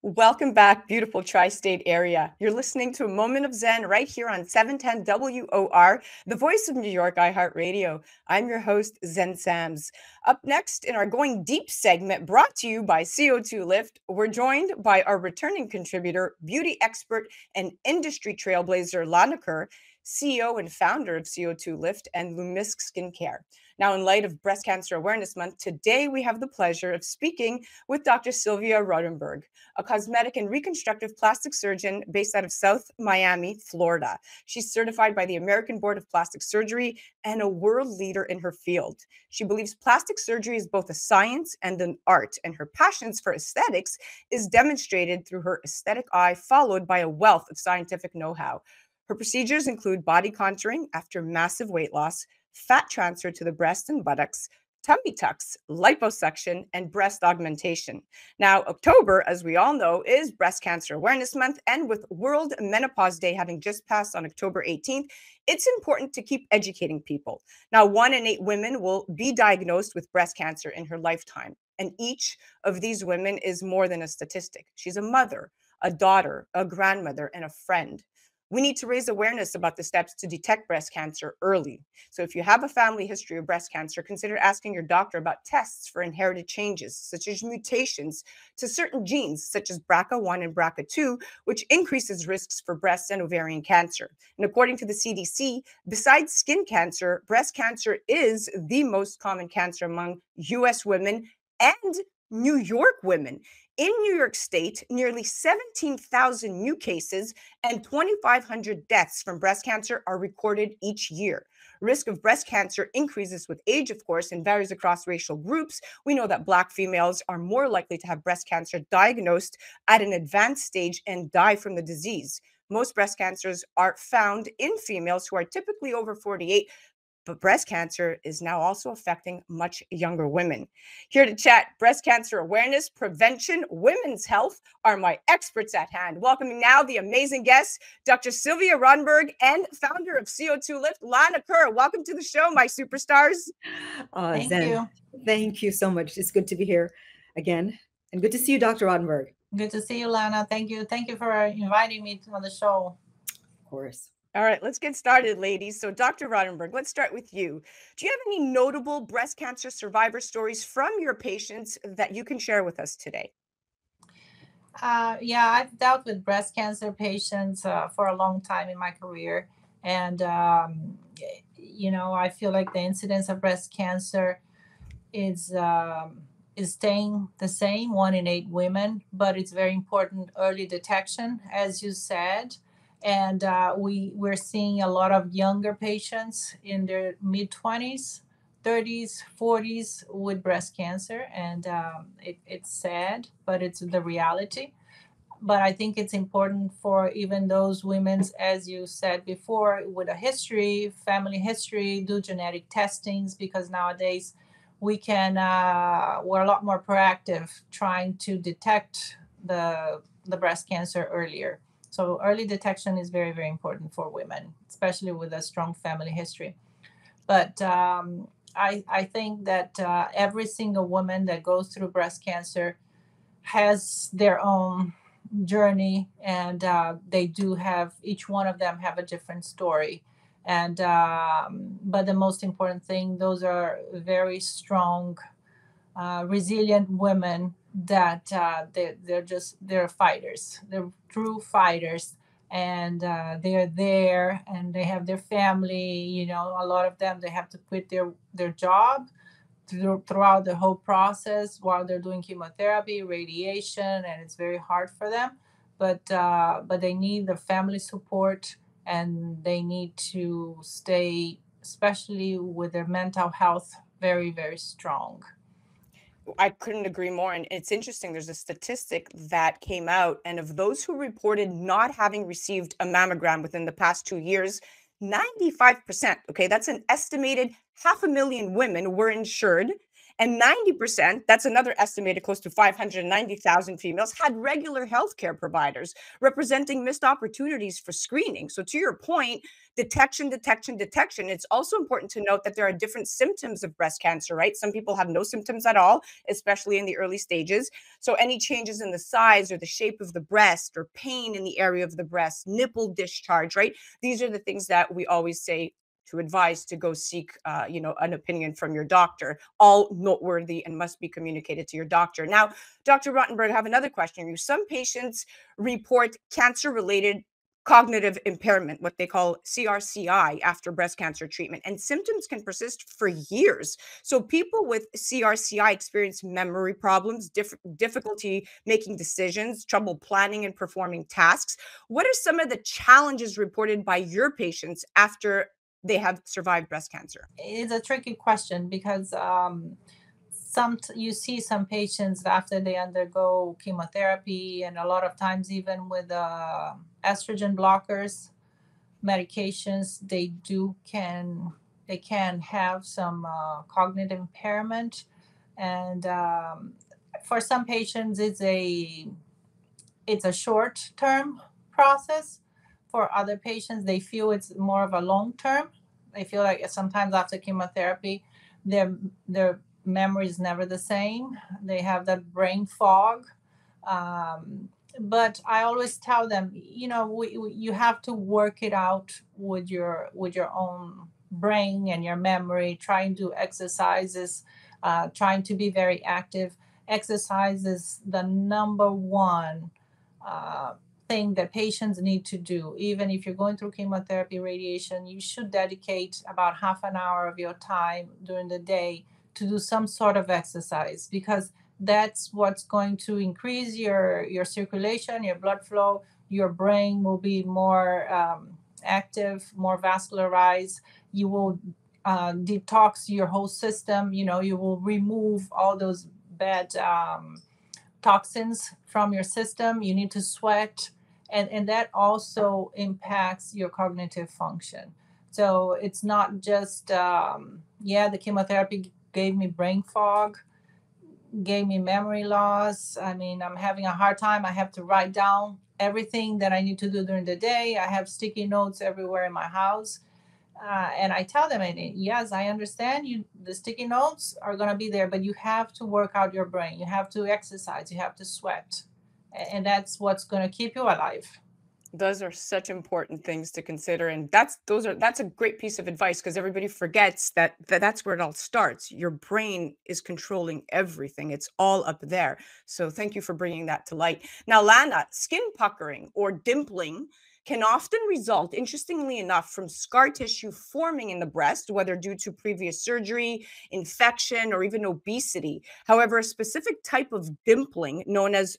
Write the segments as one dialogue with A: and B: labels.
A: Welcome back, beautiful tri-state area. You're listening to a moment of Zen right here on 710 WOR, the voice of New York iHeartRadio. I'm your host, Zen Sams. Up next in our Going Deep segment, brought to you by CO2Lift, we're joined by our returning contributor, beauty expert, and industry trailblazer, Lana Kerr, CEO and founder of CO2Lift and Lumisque Skincare. Now, in light of Breast Cancer Awareness Month, today we have the pleasure of speaking with Dr. Silvia Rotemberg, a cosmetic and reconstructive plastic surgeon based out of South Miami, Florida. She's certified by the American Board of Plastic Surgery and a world leader in her field. She believes plastic surgery is both a science and an art, and her passions for aesthetics is demonstrated through her aesthetic eye, followed by a wealth of scientific know-how. Her procedures include body contouring after massive weight loss, fat transfer to the breast and buttocks, tummy tucks, liposuction, and breast augmentation. Now, October, as we all know, is Breast Cancer Awareness Month, and with World Menopause Day having just passed on October 18th, it's important to keep educating people. Now, 1 in 8 women will be diagnosed with breast cancer in her lifetime, and each of these women is more than a statistic. She's a mother, a daughter, a grandmother, and a friend. We need to raise awareness about the steps to detect breast cancer early. So if you have a family history of breast cancer, consider asking your doctor about tests for inherited changes, such as mutations to certain genes, such as BRCA1 and BRCA2, which increases risks for breast and ovarian cancer. And according to the CDC, besides skin cancer, breast cancer is the most common cancer among US women and New York women. In New York State, nearly 17,000 new cases and 2,500 deaths from breast cancer are recorded each year. Risk of breast cancer increases with age, of course, and varies across racial groups. We know that Black females are more likely to have breast cancer diagnosed at an advanced stage and die from the disease. Most breast cancers are found in females who are typically over 48, but breast cancer is now also affecting much younger women. Here to chat breast cancer awareness, prevention, women's health are my experts at hand. Welcoming now the amazing guests, Dr. Silvia Rotemberg and founder of CO2Lift, Lana Kerr. Welcome to the show, my superstars.
B: Thank
C: Zen,
B: you.
C: thank you so much. It's good to be here again. And good to see you, Dr. Rodenberg.
B: Good to see you, Lana. Thank you. Thank you for inviting me on the show.
C: Of course.
A: All right, let's get started, ladies. So, Dr. Rodenberg, let's start with you. Do you have any notable breast cancer survivor stories from your patients that you can share with us today?
B: Yeah, I've dealt with breast cancer patients for a long time in my career. And, I feel like the incidence of breast cancer is, is staying the same, 1 in 8 women, but it's very important early detection, as you said. And we're seeing a lot of younger patients in their mid 20s, 30s, 40s with breast cancer, and it's sad, but it's the reality. But I think it's important for even those women, as you said before, with a history, family history, do genetic testings, because nowadays we're a lot more proactive trying to detect the breast cancer earlier. So early detection is very, very important for women, especially with a strong family history. But I think that every single woman that goes through breast cancer has their own journey, and they do have, each one of them have a different story. And but the most important thing, those are very strong, resilient women that they're fighters. They're true fighters, and they're there, and they have their family. A lot of them, they have to quit their job throughout the whole process while they're doing chemotherapy, radiation, and it's very hard for them. But they need the family support, and they need to stay, especially with their mental health, very, very strong.
A: I couldn't agree more. And it's interesting, there's a statistic that came out, and of those who reported not having received a mammogram within the past 2 years, 95%, okay, that's an estimated 500,000 women were insured. And 90%, that's another estimated close to 590,000 females, had regular healthcare providers, representing missed opportunities for screening. So, to your point, detection, detection, detection. It's also important to note that there are different symptoms of breast cancer, right? Some people have no symptoms at all, especially in the early stages. So, any changes in the size or the shape of the breast, or pain in the area of the breast, nipple discharge, right? These are the things that we always say to advise to go seek, an opinion from your doctor, all noteworthy and must be communicated to your doctor. Now, Dr. Rotenberg, I have another question for you. Some patients report cancer-related cognitive impairment, what they call CRCI, after breast cancer treatment, and symptoms can persist for years. So people with CRCI experience memory problems, difficulty making decisions, trouble planning and performing tasks. What are some of the challenges reported by your patients after they have survived breast cancer?
B: It's a tricky question because you see some patients after they undergo chemotherapy, and a lot of times even with estrogen blockers medications, they can have some cognitive impairment. And for some patients it's a short term process. For other patients, they feel it's more of a long term. They feel like sometimes after chemotherapy their memory is never the same. They have that brain fog. But I always tell them, you have to work it out with your own brain and your memory. Trying to do exercises, trying to be very active. Exercise is the number one thing that patients need to do. Even if you're going through chemotherapy, radiation, you should dedicate about half an hour of your time during the day to do some sort of exercise, because that's what's going to increase your circulation, your blood flow. Your brain will be more active, more vascularized. You will detox your whole system. You will remove all those bad toxins from your system. You need to sweat, and that also impacts your cognitive function. So it's not just the chemotherapy gave me brain fog, gave me memory loss. I mean, I'm having a hard time. I have to write down everything that I need to do during the day. I have sticky notes everywhere in my house. And I tell them, yes, I understand you. The sticky notes are going to be there, but you have to work out your brain. You have to exercise. You have to sweat. And that's what's going to keep you alive.
A: Those are such important things to consider, and that's a great piece of advice, because everybody forgets that's where it all starts. Your brain is controlling everything. It's all up there. So thank you for bringing that to light. Now, Lana, skin puckering or dimpling can often result, interestingly enough, from scar tissue forming in the breast, whether due to previous surgery, infection, or even obesity. However, a specific type of dimpling known as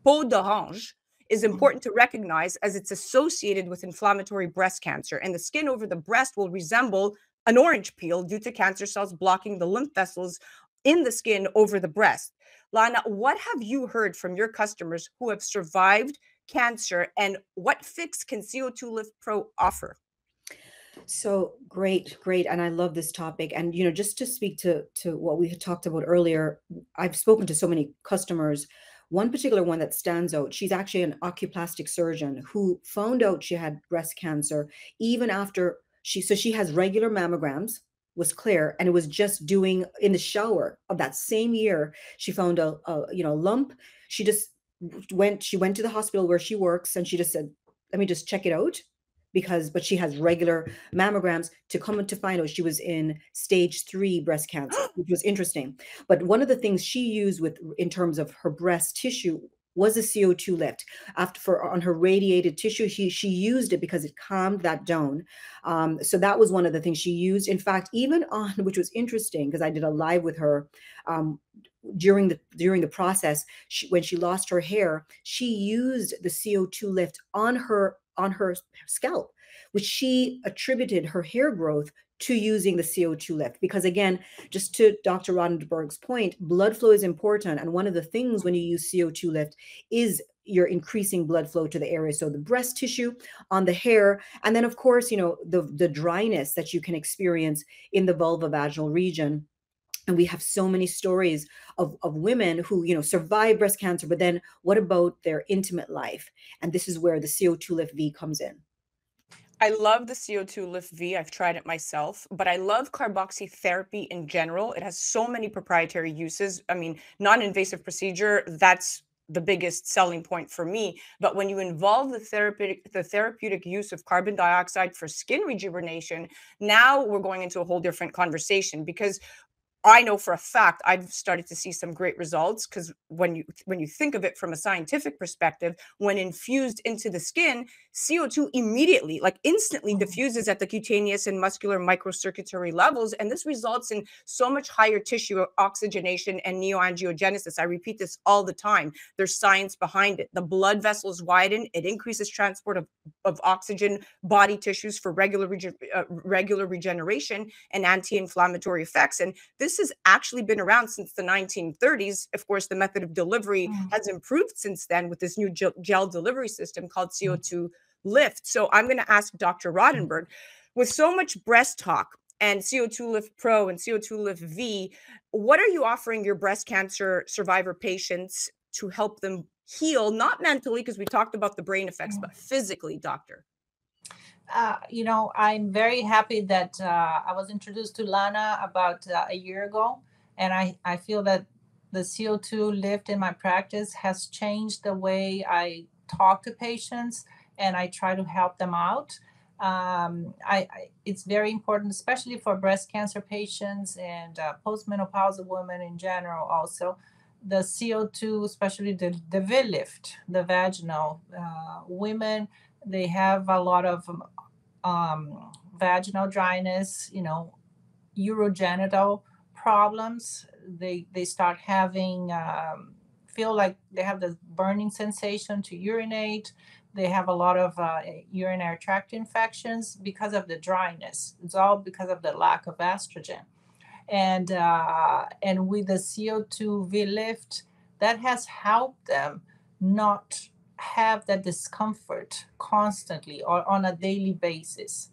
A: peau d'orange is important to recognize, as it's associated with inflammatory breast cancer, and the skin over the breast will resemble an orange peel due to cancer cells blocking the lymph vessels in the skin over the breast. Lana, what have you heard from your customers who have survived cancer, and what fix can CO2Lift Pro offer?
C: So great, great. And I love this topic. And, just to speak to what we had talked about earlier, I've spoken to so many customers. One particular one that stands out, she's actually an oculoplastic surgeon who found out she had breast cancer even after she has regular mammograms, was clear, and it was just doing in the shower of that same year, she found a lump. She went to the hospital where she works, and she just said, let me just check it out, but she has regular mammograms, to come to find out she was in stage 3 breast cancer, which was interesting. But one of the things she used in terms of her breast tissue was a CO2 lift. On her radiated tissue, she used it because it calmed that down. So that was one of the things she used. In fact, even which was interesting, because I did a live with her during the process, when she lost her hair, she used the CO2 lift on her scalp, which she attributed her hair growth to using the CO2 lift. Because again, just to Dr. Rotenberg's point, blood flow is important. And one of the things when you use CO2 lift is you're increasing blood flow to the area. So the breast tissue, on the hair, and then of course, the dryness that you can experience in the vulvovaginal region. And we have so many stories of women who, survive breast cancer, but then what about their intimate life? And this is where the CO2Lift V comes in.
A: I love the CO2Lift V. I've tried it myself, but I love carboxytherapy in general. It has so many proprietary uses. I mean, non-invasive procedure, that's the biggest selling point for me. But when you involve the therapeutic use of carbon dioxide for skin rejuvenation, now we're going into a whole different conversation, because I know for a fact I've started to see some great results, because when you think of it from a scientific perspective, when infused into the skin, CO2 immediately, like instantly,
B: Mhm.
A: diffuses at the cutaneous and muscular microcircuitry levels, and this results in so much higher tissue oxygenation and neoangiogenesis. I repeat this all the time. There's science behind it. The blood vessels widen, it increases transport of oxygen body tissues for regular regeneration and anti-inflammatory effects. And this has actually been around since the 1930s. Of course, the method of delivery
B: Mm.
A: has improved since then with this new gel delivery system called CO2Lift. So I'm going to ask Dr. Rotenberg, with so much breast talk and CO2Lift Pro and CO2Lift V, what are you offering your breast cancer survivor patients to help them heal, not mentally, because we talked about the brain effects, but physically, doctor?
B: I'm very happy that I was introduced to Lana about a year ago, and I feel that the CO2 lift in my practice has changed the way I talk to patients and I try to help them out. It's very important, especially for breast cancer patients and postmenopausal women in general. Also, the CO2, especially the V lift, the vaginal women, they have a lot of vaginal dryness, urogenital problems. They start having feel like they have this burning sensation to urinate. They have a lot of urinary tract infections because of the dryness. It's all because of the lack of estrogen. And with the CO2 V lift, that has helped them not have that discomfort constantly or on a daily basis.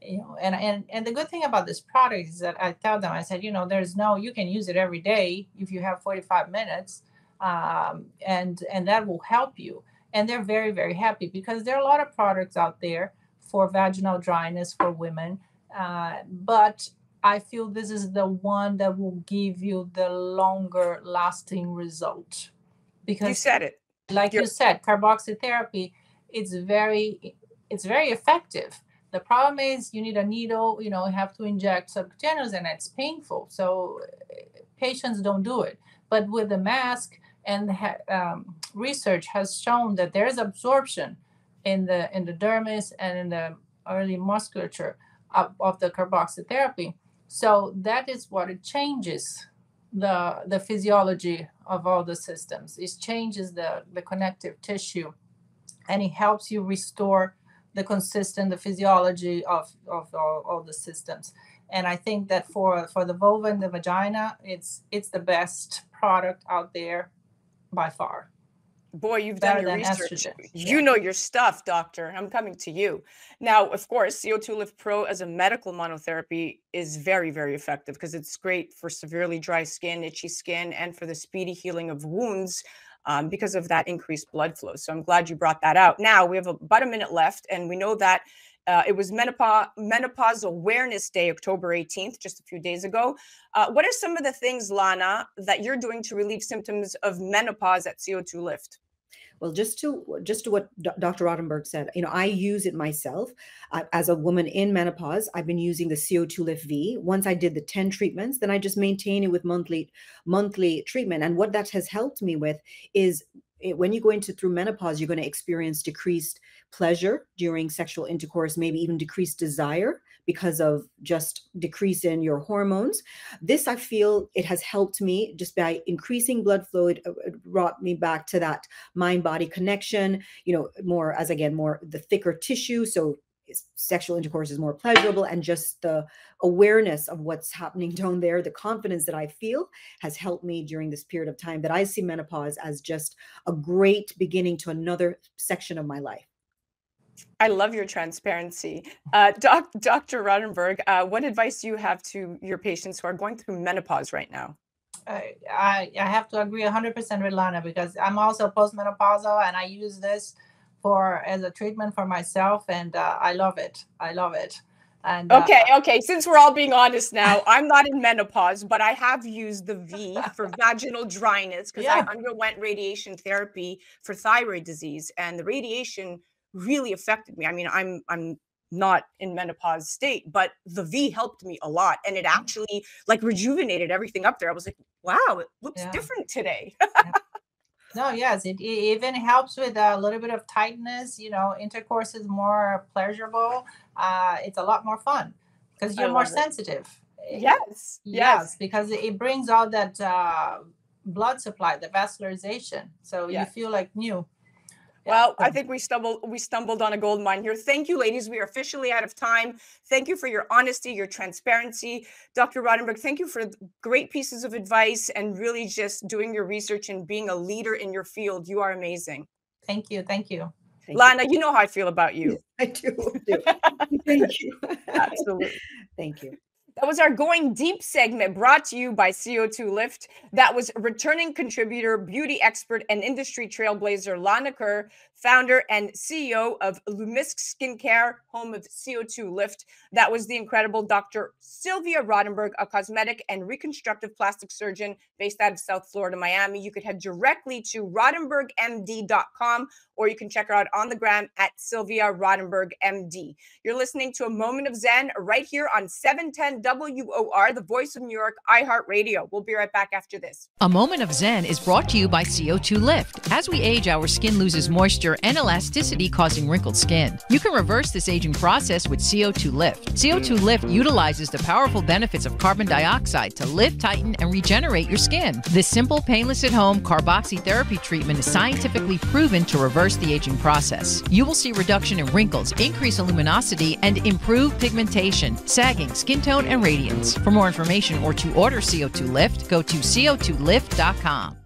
B: And the good thing about this product is that I tell them, I said, there's no, you can use it every day if you have 45 minutes, and that will help you. And they're very, very happy because there are a lot of products out there for vaginal dryness for women, but I feel this is the one that will give you the longer lasting result
A: You
B: because,
A: said it.
B: like
A: You're
B: you said, carboxytherapy, it's very it's very effective. The problem is you need a needle, you have to inject subcutaneous and it's painful. So patients don't do it. But with the mask and research has shown that there's absorption in the dermis and in the early musculature of the carboxytherapy. So that is what it changes the physiology of all the systems. It changes the connective tissue and it helps you restore the physiology of all the systems. And I think that for the vulva and the vagina, it's the best product out there by far,
A: Boy, you've done
B: better
A: your
B: than
A: research.
B: estrogen.
A: You know your stuff, doctor. I'm coming to you. Now, of course, CO2 Lift Pro as a medical monotherapy is very, very effective because it's great for severely dry skin, itchy skin, and for the speedy healing of wounds, because of that increased blood flow. So I'm glad you brought that out. Now, we have about a minute left, and we know that it was Menopause Awareness Day, October 18th, just a few days ago. What are some of the things, Lana, that you're doing to relieve symptoms of menopause at CO2 Lift?
C: Well, just to what Dr. Rotenberg said, I use it myself as a woman in menopause. I've been using the CO2Lift V. Once I did the 10 treatments, then I just maintain it with monthly treatment. And what that has helped me with is when you go into through menopause, you're going to experience decreased pleasure during sexual intercourse, maybe even decreased desire because of just decrease in your hormones. This, I feel, it has helped me just by increasing blood flow. It brought me back to that mind body connection, more as again, more the thicker tissue. So sexual intercourse is more pleasurable, and just the awareness of what's happening down there, the confidence that I feel has helped me during this period of time that I see menopause as just a great beginning to another section of my life.
A: I love your transparency. Dr. Rotenberg, what advice do you have to your patients who are going through menopause right now?
B: I have to agree 100% with Lana, because I'm also postmenopausal and I use this as a treatment for myself, and I love it. I love it. And
A: okay. Since we're all being honest now, I'm not in menopause, but I have used the V for vaginal dryness because I underwent radiation therapy for thyroid disease, and the radiation really affected me. I mean, I'm not in menopause state, but the V helped me a lot, and it actually like rejuvenated everything up there. I was like, wow, it looks different today.
B: No, yes, it even helps with a little bit of tightness. Intercourse is more pleasurable. It's a lot more fun because you're more sensitive.
A: Yes,
B: because it brings out that blood supply, the vascularization, so you feel like new.
A: Well, I think we stumbled on a gold mine here. Thank you, ladies. We are officially out of time. Thank you for your honesty, your transparency. Dr. Rotenberg, thank you for great pieces of advice and really just doing your research and being a leader in your field. You are amazing.
B: Thank you.
A: Lana, you know how I feel about you.
C: I do. Thank you.
A: Absolutely.
C: Thank you.
A: That was our Going Deep segment brought to you by CO2Lift. That was returning contributor, beauty expert, and industry trailblazer Lana Kerr, founder and CEO of Lumisque Skincare, home of CO2Lift. That was the incredible Dr. Silvia Rotemberg, a cosmetic and reconstructive plastic surgeon based out of South Florida, Miami. You could head directly to rotembergmd.com, or you can check her out on the gram at Silvia Rotemberg MD. You're listening to A Moment of Zen right here on 710 WOR, the voice of New York, iHeartRadio. We'll be right back after this.
D: A Moment of Zen is brought to you by CO2Lift. As we age, our skin loses moisture and elasticity, causing wrinkled skin. You can reverse this aging process with CO2Lift. CO2Lift utilizes the powerful benefits of carbon dioxide to lift, tighten, and regenerate your skin. This simple, painless at-home carboxytherapy treatment is scientifically proven to reverse the aging process. You will see reduction in wrinkles, increase in luminosity, and improve pigmentation, sagging, skin tone, and radiance. For more information or to order CO2Lift, go to CO2Lift.com.